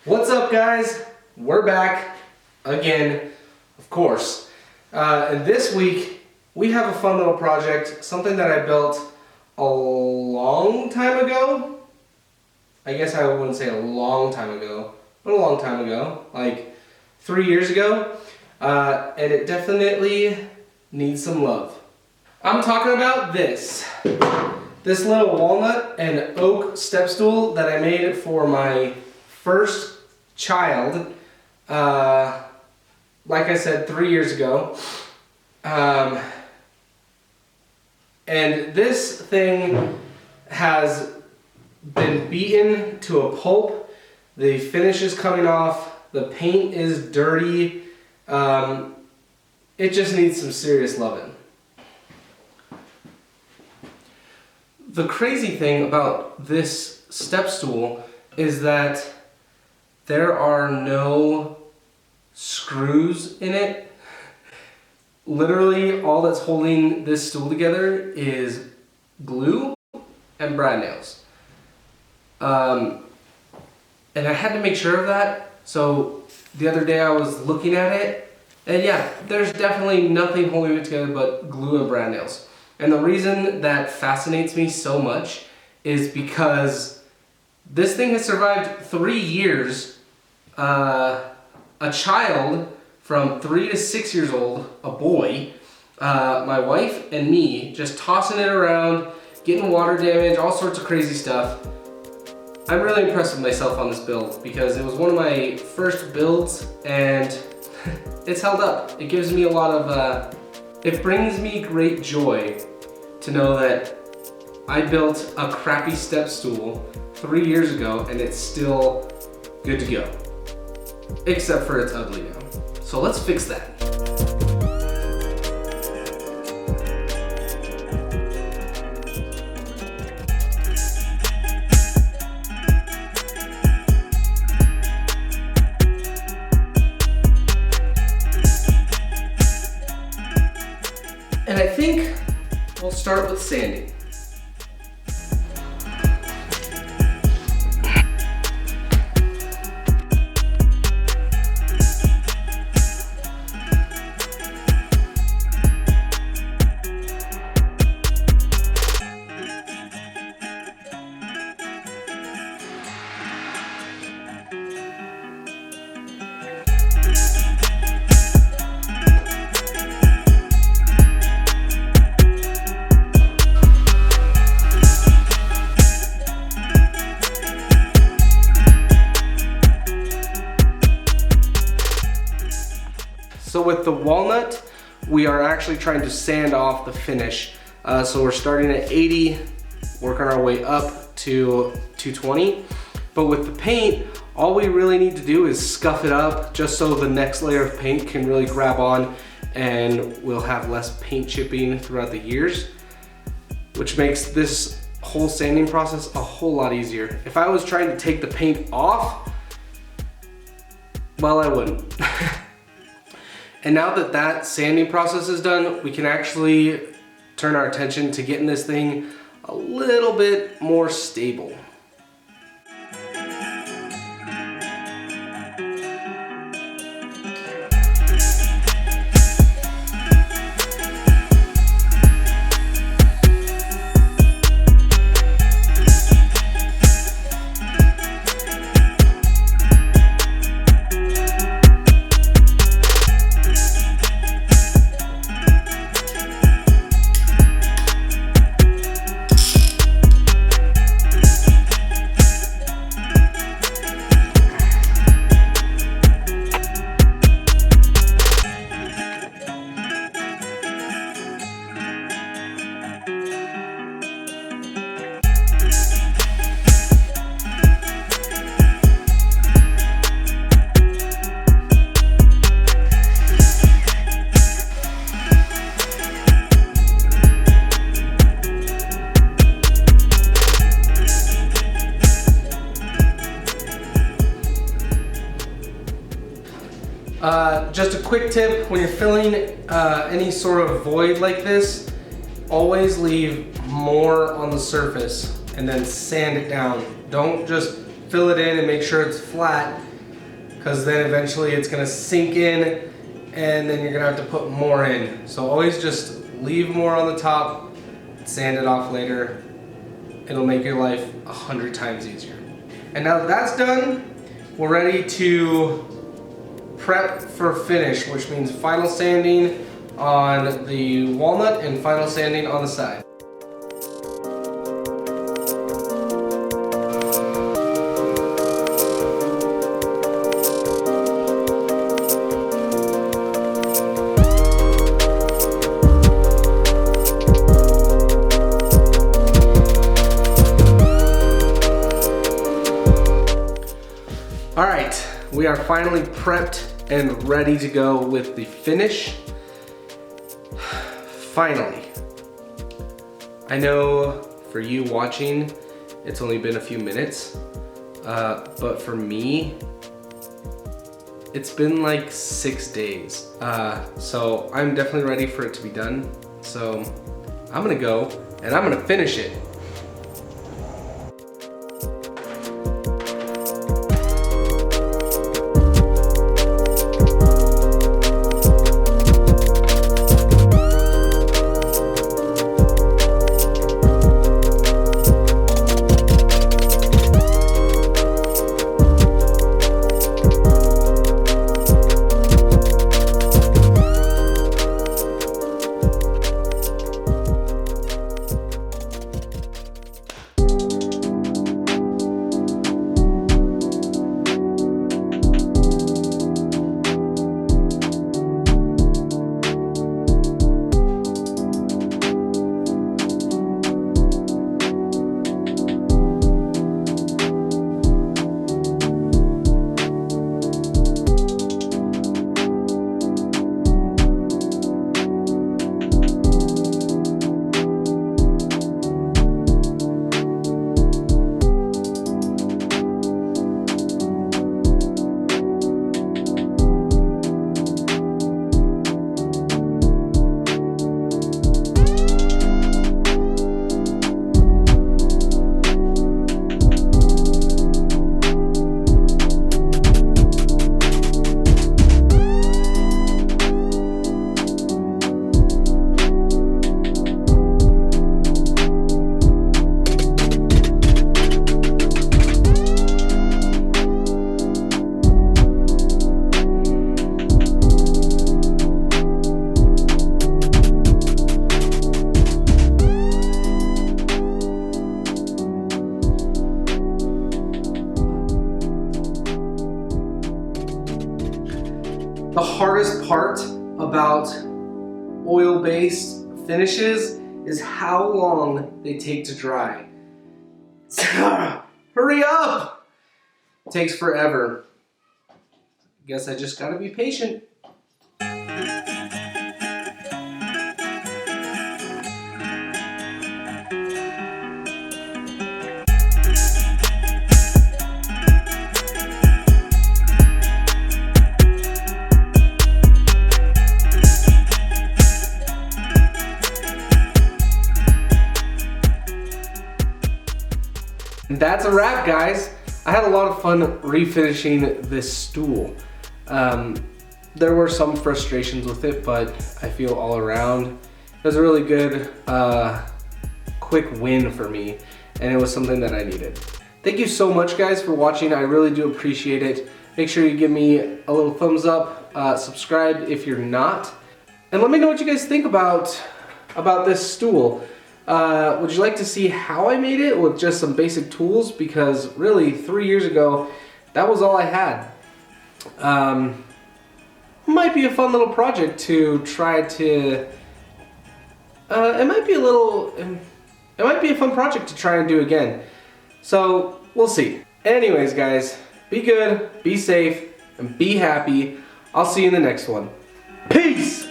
What's up, guys? We're back again, of course. And this week we have a fun little project, something that I built a long time ago. I guess I wouldn't say a long time ago, but a long time ago, like 3 years ago. And it definitely needs some love. I'm talking about this little walnut and oak step stool that I made for my first child, like I said, 3 years ago. And this thing has been beaten to a pulp. The finish is coming off. The paint is dirty. It just needs some serious loving. The crazy thing about this step stool is that there are no screws in it. Literally all that's holding this stool together is glue and brad nails. And I had to make sure of that. So the other day I was looking at it, and yeah, there's definitely nothing holding it together but glue and brad nails. And the reason that fascinates me so much is because this thing has survived 3 years. A child from 3 to 6 years old, a boy, my wife and me, just tossing it around, getting water damage, all sorts of crazy stuff. I'm really impressed with myself on this build because it was one of my first builds and it's held up. It gives me a lot of, it brings me great joy to know that I built a crappy step stool 3 years ago and it's still good to go. Except for it's ugly now. So let's fix that. And I think we'll start with sanding. So with the walnut, we are actually trying to sand off the finish. So we're starting at 80, working our way up to 220. But with the paint, all we really need to do is scuff it up just so the next layer of paint can really grab on and we'll have less paint chipping throughout the years, which makes this whole sanding process a whole lot easier. If I was trying to take the paint off, well, I wouldn't. And now that that sanding process is done, we can actually turn our attention to getting this thing a little bit more stable. Just a quick tip, when you're filling any sort of void like this, always leave more on the surface and then sand it down. Don't just fill it in and make sure it's flat because then eventually it's gonna sink in and then you're gonna have to put more in. So always just leave more on the top, sand it off later. It'll make your life 100 times easier. And now that that's done, we're ready to prep for finish, which means final sanding on the walnut and final sanding on the side. All right, we are finally prepped and ready to go with the finish. Finally. I know for you watching, it's only been a few minutes, but for me, it's been like 6 days. So I'm definitely ready for it to be done. So I'm gonna go and I'm gonna finish it. The hardest part about oil-based finishes is how long they take to dry. Hurry up! It takes forever. Guess I just gotta be patient. And that's a wrap, guys. I had a lot of fun refinishing this stool. There were some frustrations with it, but I feel all around it was a really good, quick win for me, and it was something that I needed. Thank you so much, guys, for watching. I really do appreciate it. Make sure you give me a little thumbs up, subscribe if you're not, and let me know what you guys think about this stool. Would you like to see how I made it with just some basic tools? Because really 3 years ago, that was all I had. Might be a fun little project to try to, it might be a fun project to try and do again. So we'll see. Anyways, guys, be good, be safe, and be happy. I'll see you in the next one. Peace!